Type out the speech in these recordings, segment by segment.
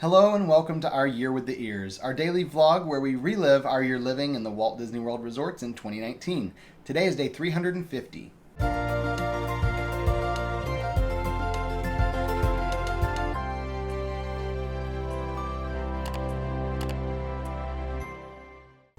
Hello and welcome to our Year with the Ears, our daily vlog where we relive our year living in the Walt Disney World resorts in 2019. Today is day 350.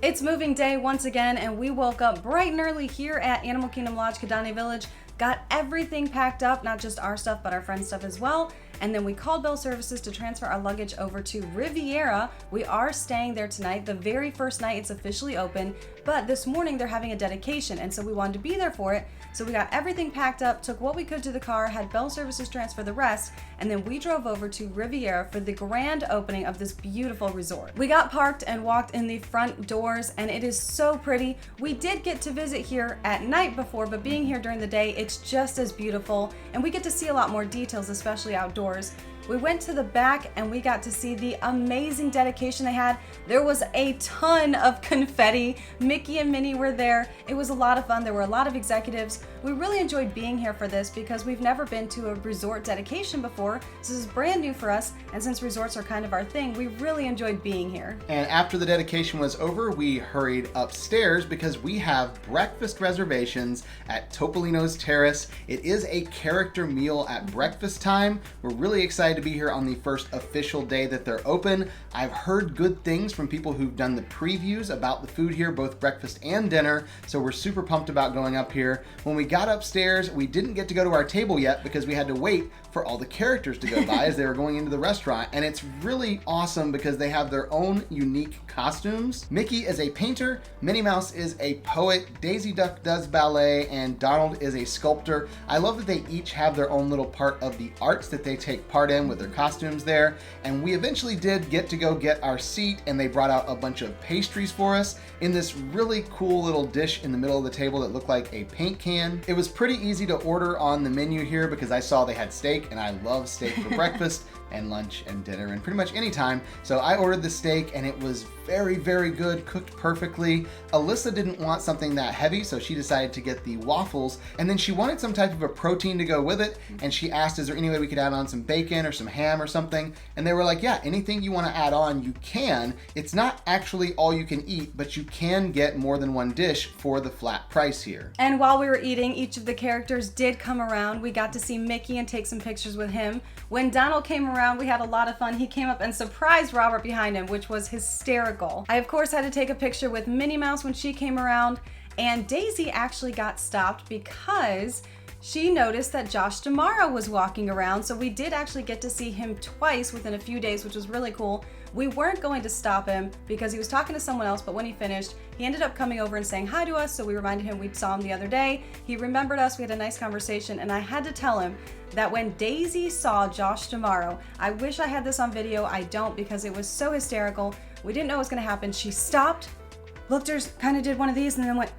It's moving day once again, and we woke up bright and early here at Animal Kingdom Lodge, Kidani Village, got everything packed up, not just our stuff, but our friends' stuff as well. And then we called Bell Services to transfer our luggage over to Riviera. We are staying there tonight, the very first night it's officially open, but this morning they're having a dedication, and so we wanted to be there for it. So we got everything packed up, took what we could to the car, had Bell Services transfer the rest, and then we drove over to Riviera for the grand opening of this beautiful resort. We got parked and walked in the front doors, and it is so pretty. We did get to visit here at night before, but being here during the day, it's just as beautiful, and we get to see a lot more details, especially outdoors. We went to the back and we got to see the amazing dedication they had. There was a ton of confetti. Mickey and Minnie were there. It was a lot of fun. There were a lot of executives. We really enjoyed being here for this because we've never been to a resort dedication before. This is brand new for us, and since resorts are kind of our thing, we really enjoyed being here. And after the dedication was over, we hurried upstairs because we have breakfast reservations at Topolino's Terrace. It is a character meal at breakfast time. We're really excited to be here on the first official day that they're open. I've heard good things from people who've done the previews about the food here, both breakfast and dinner, so we're super pumped about going up here. When we got upstairs, we didn't get to go to our table yet because we had to wait for all the characters to go by as they were going into the restaurant, and it's really awesome because they have their own unique costumes. Mickey is a painter, Minnie Mouse is a poet, Daisy Duck does ballet, and Donald is a sculptor. I love that they each have their own little part of the arts that they take part in with their costumes there, and we eventually did get to go get our seat, and they brought out a bunch of pastries for us in this really cool little dish in the middle of the table that looked like a paint can. It was pretty easy to order on the menu here because I saw they had steak, and I love steak for breakfast and lunch and dinner and pretty much any time. So I ordered the steak and it was very, very good, cooked perfectly. Alyssa didn't want something that heavy, so she decided to get the waffles, and then she wanted some type of a protein to go with it, and she asked, is there any way we could add on some bacon or some ham or something? And they were like, yeah, anything you want to add on, you can. It's not actually all you can eat, but you can get more than one dish for the flat price here. And while we were eating, each of the characters did come around. We got to see Mickey and take some pictures with him. When Donald came around, we had a lot of fun. He came up and surprised Robert behind him, which was hysterical. I, of course, had to take a picture with Minnie Mouse when she came around, and Daisy actually got stopped because she noticed that Josh D'Amaro was walking around, so we did actually get to see him twice within a few days, which was really cool. We weren't going to stop him because he was talking to someone else, but when he finished, he ended up coming over and saying hi to us, so we reminded him we saw him the other day. He remembered us, we had a nice conversation, and I had to tell him that when Daisy saw Josh D'Amaro, I wish I had this on video, I don't, because it was so hysterical. We didn't know what was gonna happen. She stopped, looked her, kind of did one of these, and then went,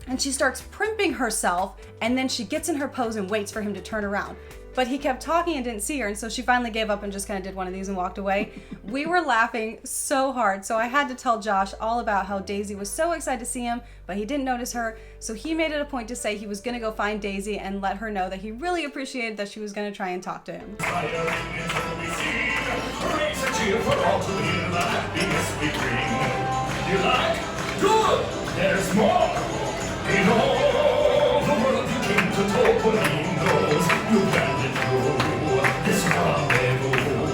and she starts primping herself, and then she gets in her pose and waits for him to turn around. But he kept talking and didn't see her, and so she finally gave up and just kind of did one of these and walked away. We were laughing so hard, so I had to tell Josh all about how Daisy was so excited to see him, but he didn't notice her, so he made it a point to say he was gonna go find Daisy and let her know that he really appreciated that she was gonna try and talk to him. You like? Good! There's more! In all the world you came to Topolino's. You banded through this rendezvous.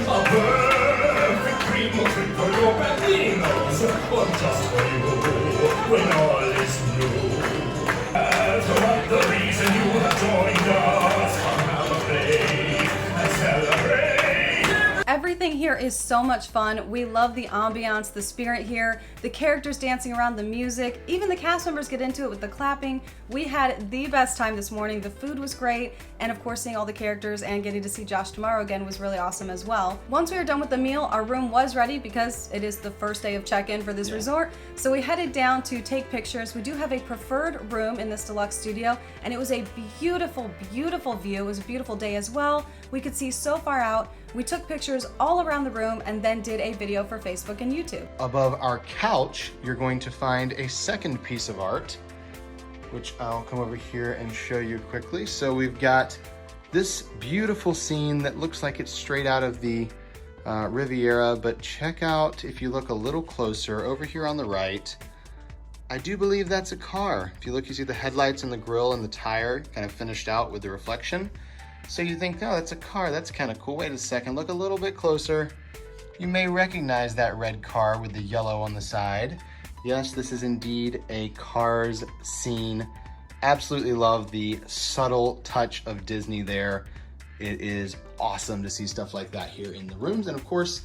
A perfect dream of trip for your bambinos, or just for you, when all is new. As the reason you have joined us, come have a play and celebrate. Everything here is so much fun. We love the ambiance, the spirit here, the characters dancing around, the music, even the cast members get into it with the clapping. We had the best time this morning. The food was great, and of course seeing all the characters and getting to see Josh D'Amaro again was really awesome as well. Once we were done with the meal, our room was ready because it is the first day of check-in for this resort, so we headed down to take pictures. We do have a preferred room in this deluxe studio, and it was a beautiful, beautiful view. It was a beautiful day as well. We could see so far out. We took pictures all around the room and then did a video for Facebook and YouTube. Above our couch, you're going to find a second piece of art, which I'll come over here and show you quickly. So we've got this beautiful scene that looks like it's straight out of the Riviera, but check out, if you look a little closer, over here on the right, I do believe that's a car. If you look, you see the headlights and the grille and the tire kind of finished out with the reflection. So you think, oh, that's a car, that's kind of cool. Wait a second, look a little bit closer. You may recognize that red car with the yellow on the side. Yes, this is indeed a Cars scene. Absolutely love the subtle touch of Disney there. It is awesome to see stuff like that here in the rooms. And of course,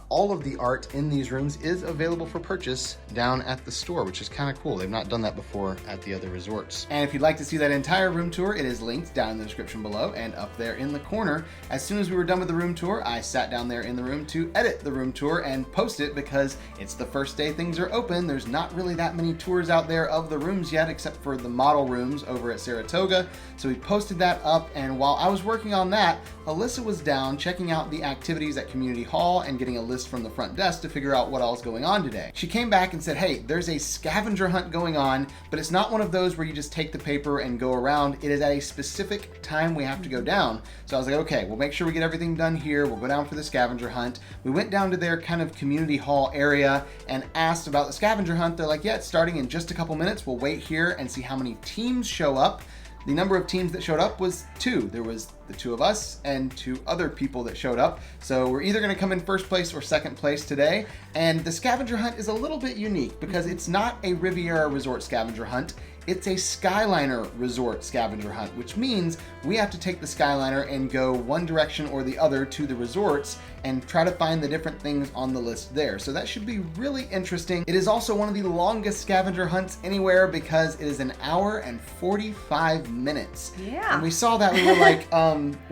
all of the art in these rooms is available for purchase down at the store, which is kind of cool. They've not done that before at the other resorts. And if you'd like to see that entire room tour, it is linked down in the description below and up there in the corner. As soon as we were done with the room tour, I sat down there in the room to edit the room tour and post it because it's the first day things are open. There's not really that many tours out there of the rooms yet, except for the model rooms over at Saratoga. So we posted that up, and while I was working on that, Alyssa was down checking out the activities at Community Hall and getting a list from the front desk to figure out what all is going on today. She came back and said, hey, there's a scavenger hunt going on, but it's not one of those where you just take the paper and go around. It is at a specific time we have to go down. So I was like, okay, we'll make sure we get everything done here. We'll go down for the scavenger hunt. We went down to their kind of Community Hall area and asked about the scavenger hunt. They're like, yeah, it's starting in just a couple minutes. We'll wait here and see how many teams show up. The number of teams that showed up was 2. There was the 2 of us and 2 other people that showed up. So we're either going to come in first place or second place today. And the scavenger hunt is a little bit unique because it's not a Riviera Resort scavenger hunt. It's a Skyliner Resort scavenger hunt, which means we have to take the Skyliner and go one direction or the other to the resorts and try to find the different things on the list there. So that should be really interesting. It is also one of the longest scavenger hunts anywhere because it is 1 hour and 45 minutes. Yeah. And we saw that, we were like,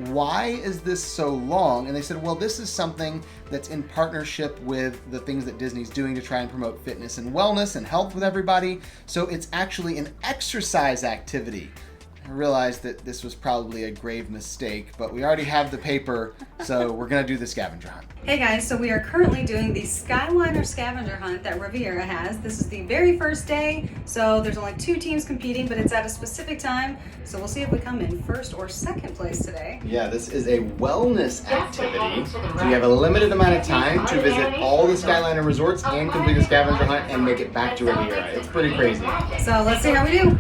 why is this so long? And they said, well, this is something that's in partnership with the things that Disney's doing to try and promote fitness and wellness and health with everybody. So it's actually an exercise activity. I realized that this was probably a grave mistake, but we already have the paper, so we're gonna do the scavenger hunt. Hey guys, so we are currently doing the Skyliner scavenger hunt that Riviera has. This is the very first day, so there's only 2 teams competing, but it's at a specific time. So we'll see if we come in first or second place today. Yeah, this is a wellness activity. So you have a limited amount of time to visit all the Skyliner resorts and complete the scavenger hunt and make it back to Riviera. It's pretty crazy. So let's see how we do.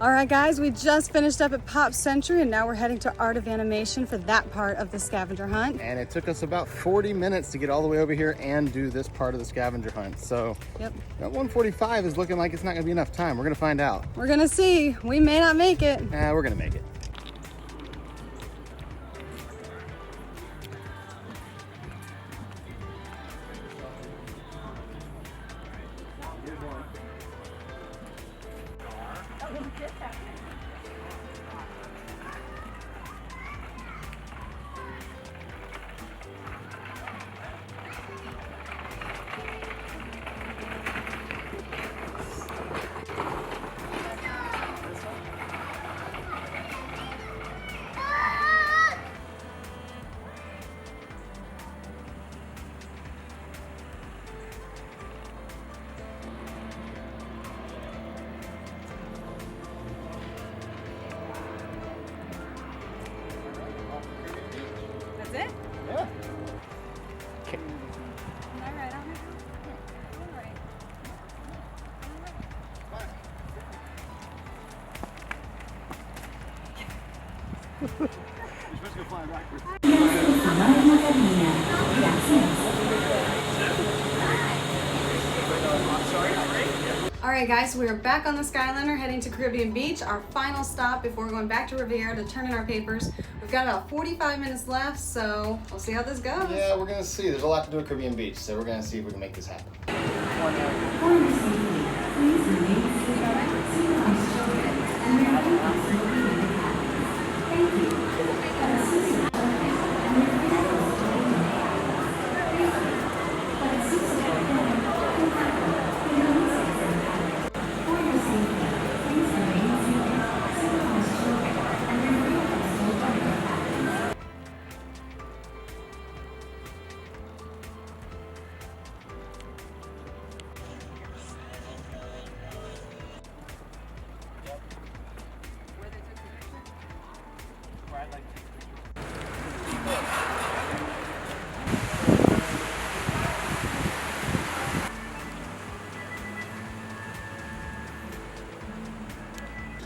All right, guys, we just finished up at Pop Century, and now we're heading to Art of Animation for that part of the scavenger hunt. And it took us about 40 minutes to get all the way over here and do this part of the scavenger hunt. So Yep. that 145 is looking like it's not gonna be enough time. We're gonna find out. We're gonna see. We may not make it. We're gonna make it. That's it? Yeah. Okay. All right, all right. You're supposed to go flying backwards. All All right, guys, we are back on the Skyliner heading to Caribbean Beach, our final stop before going back to Riviera to turn in our papers. We've got about 45 minutes left, so we'll see how this goes. Yeah, we're gonna see. There's a lot to do at Caribbean Beach, so we're gonna see if we can make this happen.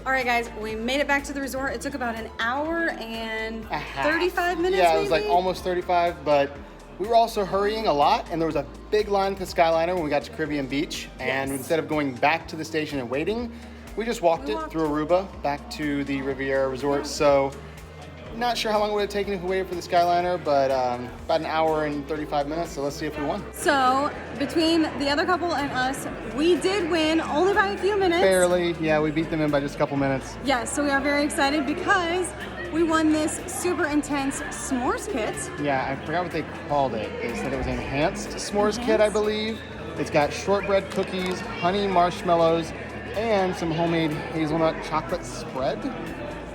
All right, guys, we made it back to the resort. It took about an hour and 35 minutes, Yeah, it maybe? was like almost 35, but we were also hurrying a lot, and there was a big line at the Skyliner when we got to Caribbean Beach, and Yes. instead of going back to the station and waiting, we just walked through Aruba back to the Riviera Resort. So not sure how long it would have taken if we waited for the Skyliner, but about an hour and 35 minutes, so let's see if we won. So, between the other couple and us, we did win only by a few minutes. Barely, yeah, we beat them in by just a couple minutes. Yes, so we are very excited because we won this super intense s'mores kit. Yeah, I forgot what they called it. They said it was enhanced s'mores kit, I believe. It's got shortbread cookies, honey marshmallows, and some homemade hazelnut chocolate spread.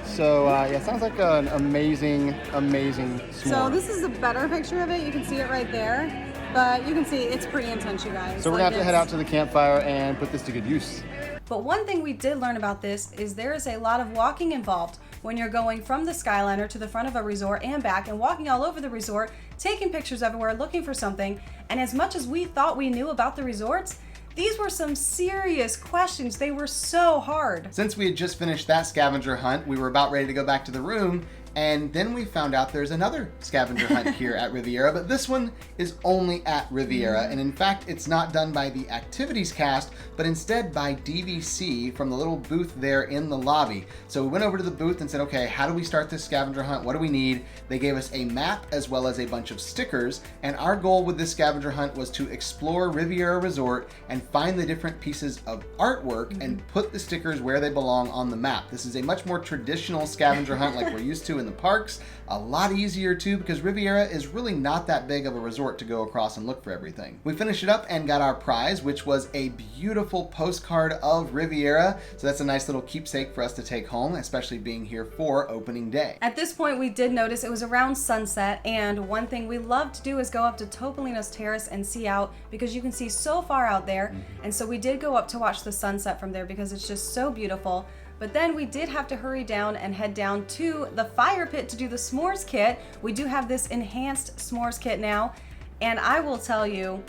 So yeah, it sounds like an amazing, amazing s'more. So this is a better picture of it. You can see it right there. But you can see it's pretty intense, you guys. So we're gonna have to head out to the campfire and put this to good use. But one thing we did learn about this is there is a lot of walking involved when you're going from the Skyliner to the front of a resort and back and walking all over the resort, taking pictures everywhere, looking for something. And as much as we thought we knew about the resorts, these were some serious questions. They were so hard. Since we had just finished that scavenger hunt, we were about ready to go back to the room, and then we found out there's another scavenger hunt here at Riviera, but this one is only at Riviera, and in fact, it's not done by the activities cast, but instead by DVC from the little booth there in the lobby. So we went over to the booth and said, okay, how do we start this scavenger hunt? What do we need? They gave us a map as well as a bunch of stickers, and our goal with this scavenger hunt was to explore Riviera Resort and find the different pieces of artwork and put the stickers where they belong on the map. This is a much more traditional scavenger hunt like we're used to in the parks. A lot easier too, because Riviera is really not that big of a resort to go across and look for everything. We finished it up and got our prize, which was a beautiful postcard of Riviera. So that's a nice little keepsake for us to take home, especially being here for opening day. At this point, we did notice it was around sunset, and one thing we love to do is go up to Topolino's Terrace and see out, because you can see so far out there. And so we did go up to watch the sunset from there because it's just so beautiful. But then we did have to hurry down and head down to the fire pit to do the s'mores kit. We do have this enhanced s'mores kit now, and I will tell you,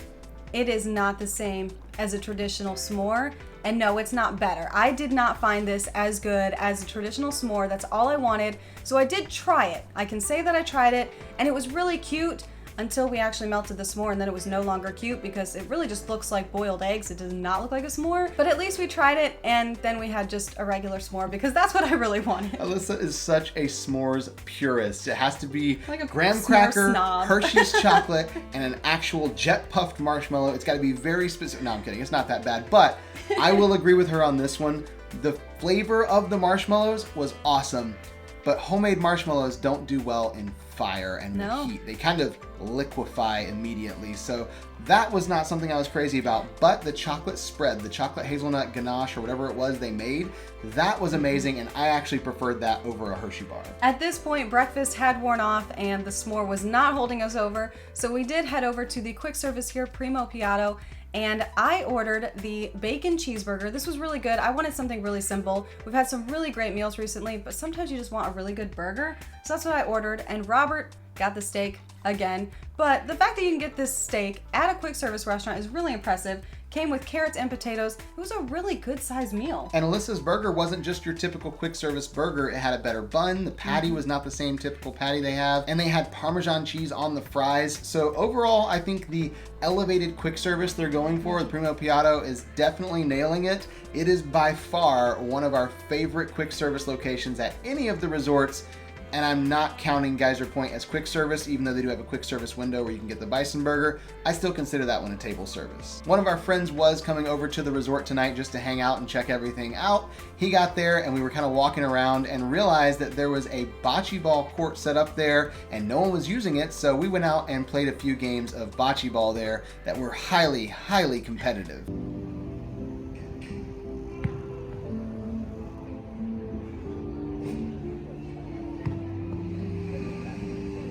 it is not the same as a traditional s'more. And no, it's not better. I did not find this as good as a traditional s'more. That's all I wanted. So I did try it. I can say that I tried it, and it was really cute until we actually melted the s'more, and then it was no longer cute because it really just looks like boiled eggs. It does not look like a s'more, but at least we tried it, and then we had just a regular s'more because that's what I really wanted. Alyssa is such a s'mores purist. It has to be Like a graham s'more cracker, snob. Hershey's chocolate, and an actual jet puffed marshmallow. It's got to be very specific. No, I'm kidding. It's not that bad, but I will agree with her on this one. The flavor of the marshmallows was awesome, but homemade marshmallows don't do well in fire and No. heat. They kind of liquefy immediately. So that was not something I was crazy about, but the chocolate spread, the chocolate hazelnut ganache or whatever it was they made, that was amazing, and I actually preferred that over a Hershey bar. At this point, breakfast had worn off and the s'more was not holding us over, so we did head over to the quick service here, Primo Piatto, and I ordered the bacon cheeseburger. This was really good. I wanted something really simple. We've had some really great meals recently, but sometimes you just want a really good burger. So that's what I ordered, and Robert got the steak again. But the fact that you can get this steak at a quick service restaurant is really impressive, Came with carrots and potatoes. It was a really good sized meal. And Alyssa's burger wasn't just your typical quick service burger. It had a better bun. The patty was not the same typical patty they have. And they had Parmesan cheese on the fries. So overall, I think the elevated quick service they're going for, the Primo Piatto, is definitely nailing it. It is by far one of our favorite quick service locations at any of the resorts. And I'm not counting Geyser Point as quick service, even though they do have a quick service window where you can get the bison burger. I still consider that one a table service. One of our friends was coming over to the resort tonight just to hang out and check everything out. He got there and we were kind of walking around and realized that there was a bocce ball court set up there and no one was using it. So we went out and played a few games of bocce ball there that were highly, highly competitive.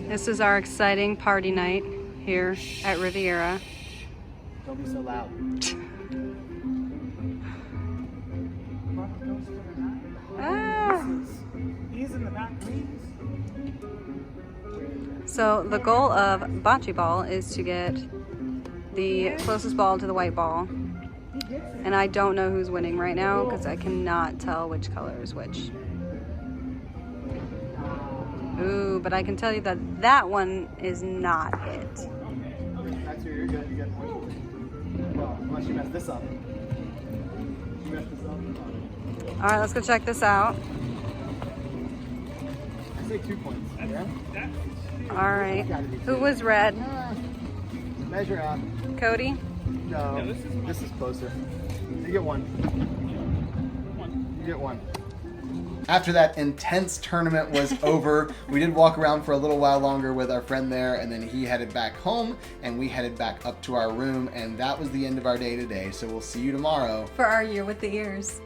This is our exciting party night here at Riviera. Don't be so loud. He's in the back, please. So the goal of bocce ball is to get the closest ball to the white ball. And I don't know who's winning right now because I cannot tell which color is which. Ooh, but I can tell you that that one is not it. That's where you're good. You get points. Well, unless you mess this up. You mess this up. All right, let's go check this out. I say 2 points. Yeah? All right. Who was red? Measure up. Cody? No, this is closer. You get 1. You get 1. After that intense tournament was over, we did walk around for a little while longer with our friend there, and then he headed back home, and we headed back up to our room, and that was the end of our day today. So we'll see you tomorrow For our year with the ears.